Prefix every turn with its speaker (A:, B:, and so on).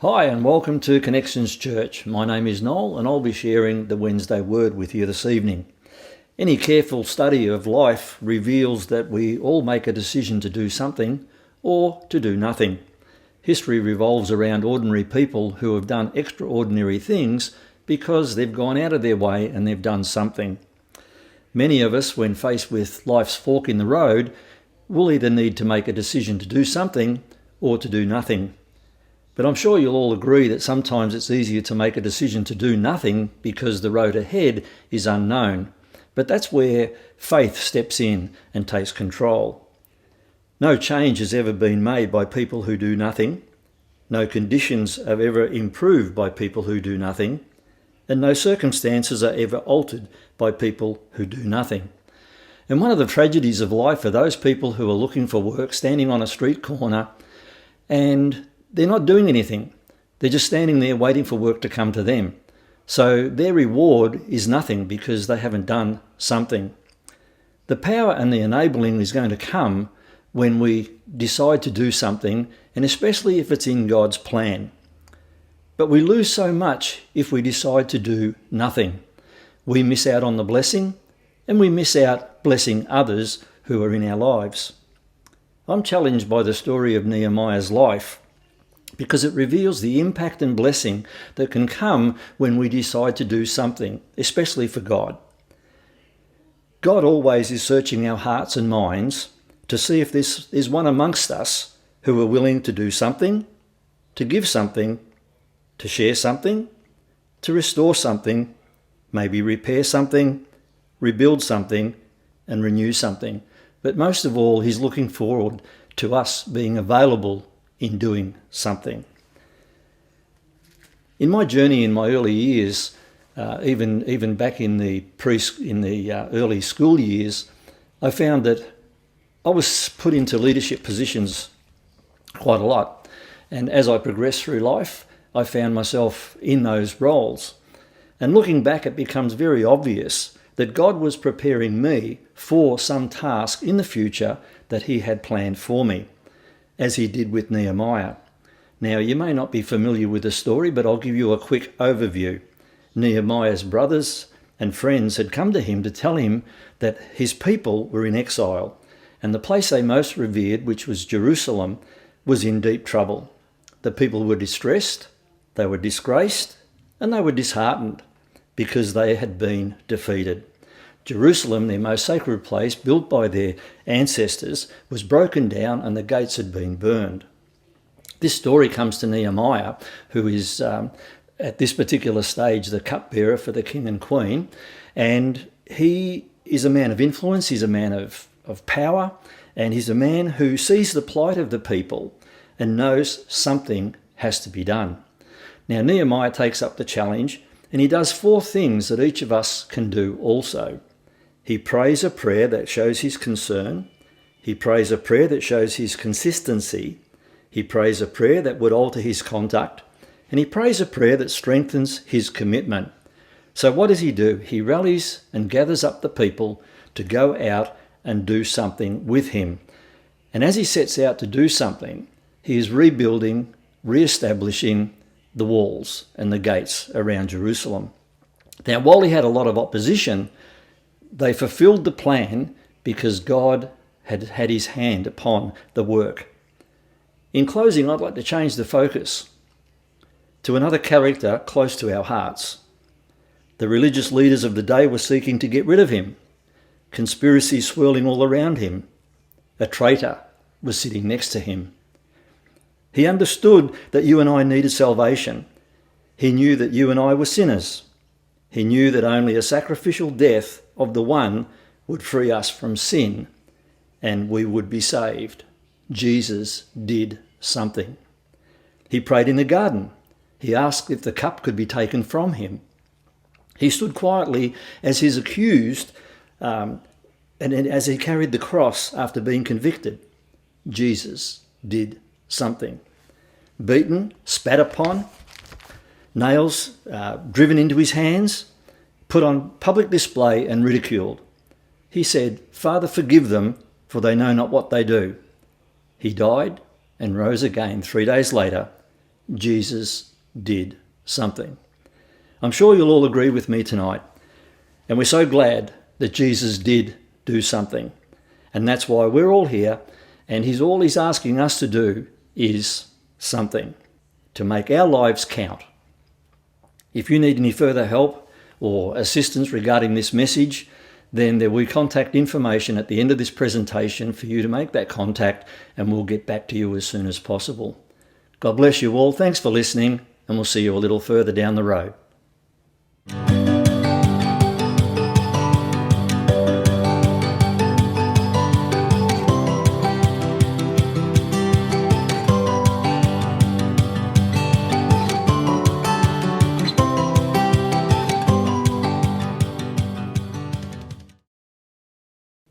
A: Hi and welcome to Connections Church. My name is Noel and I'll be sharing the Wednesday Word with you this evening. Any careful study of life reveals that we all make a decision to do something or to do nothing. History revolves around ordinary people who have done extraordinary things because they've gone out of their way and they've done something. Many of us, when faced with life's fork in the road, will either need to make a decision to do something or to do nothing. But I'm sure you'll all agree that sometimes it's easier to make a decision to do nothing because the road ahead is unknown. But that's where faith steps in and takes control. No change has ever been made by people who do nothing. No conditions have ever improved by people who do nothing. And no circumstances are ever altered by people who do nothing. And one of the tragedies of life are those people who are looking for work, standing on a street corner, and they're not doing anything. They're just standing there waiting for work to come to them. So their reward is nothing because they haven't done something. The power and the enabling is going to come when we decide to do something, and especially if it's in God's plan. But we lose so much if we decide to do nothing. We miss out on the blessing, and we miss out blessing others who are in our lives. I'm challenged by the story of Nehemiah's life, because it reveals the impact and blessing that can come when we decide to do something, especially for God. God always is searching our hearts and minds to see if there's one amongst us who are willing to do something, to give something, to share something, to restore something, maybe repair something, rebuild something, and renew something. But most of all, he's looking forward to us being available in doing something. In my journey in my early years, even back in the early school years, I found that I was put into leadership positions quite a lot. And as I progressed through life, I found myself in those roles. And looking back, it becomes very obvious that God was preparing me for some task in the future that he had planned for me, as he did with Nehemiah. Now, you may not be familiar with the story, but I'll give you a quick overview. Nehemiah's brothers and friends had come to him to tell him that his people were in exile, and the place they most revered, which was Jerusalem, was in deep trouble. The people were distressed, they were disgraced, and they were disheartened because they had been defeated. Jerusalem, their most sacred place, built by their ancestors, was broken down and the gates had been burned. This story comes to Nehemiah, who is at this particular stage the cupbearer for the king and queen, and he is a man of influence, he's a man of power, and he's a man who sees the plight of the people and knows something has to be done. Now, Nehemiah takes up the challenge, and he does 4 things that each of us can do also. He prays a prayer that shows his concern. He prays a prayer that shows his consistency. He prays a prayer that would alter his conduct. And he prays a prayer that strengthens his commitment. So what does he do? He rallies and gathers up the people to go out and do something with him. And as he sets out to do something, he is rebuilding, re-establishing the walls and the gates around Jerusalem. Now, while he had a lot of opposition, they fulfilled the plan because God had had his hand upon the work. In closing, I'd like to change the focus to another character close to our hearts. The religious leaders of the day were seeking to get rid of him. Conspiracy swirling all around him. A traitor was sitting next to him. He understood that you and I needed salvation. He knew that you and I were sinners. He knew that only a sacrificial death of the one would free us from sin and we would be saved. Jesus did something. He prayed in the garden. He asked if the cup could be taken from him. He stood quietly as his accused and as he carried the cross after being convicted. Jesus did something. Beaten, spat upon, nails driven into his hands, put on public display and ridiculed. He said, "Father, forgive them, for they know not what they do." He died and rose again 3 days later Jesus did something. I'm sure you'll all agree with me tonight. And we're so glad that Jesus did do something. And that's why we're all here. And all he's asking us to do is something to make our lives count. If you need any further help or assistance regarding this message, then there will be contact information at the end of this presentation for you to make that contact, and we'll get back to you as soon as possible. God bless you all. Thanks for listening, and we'll see you a little further down the road.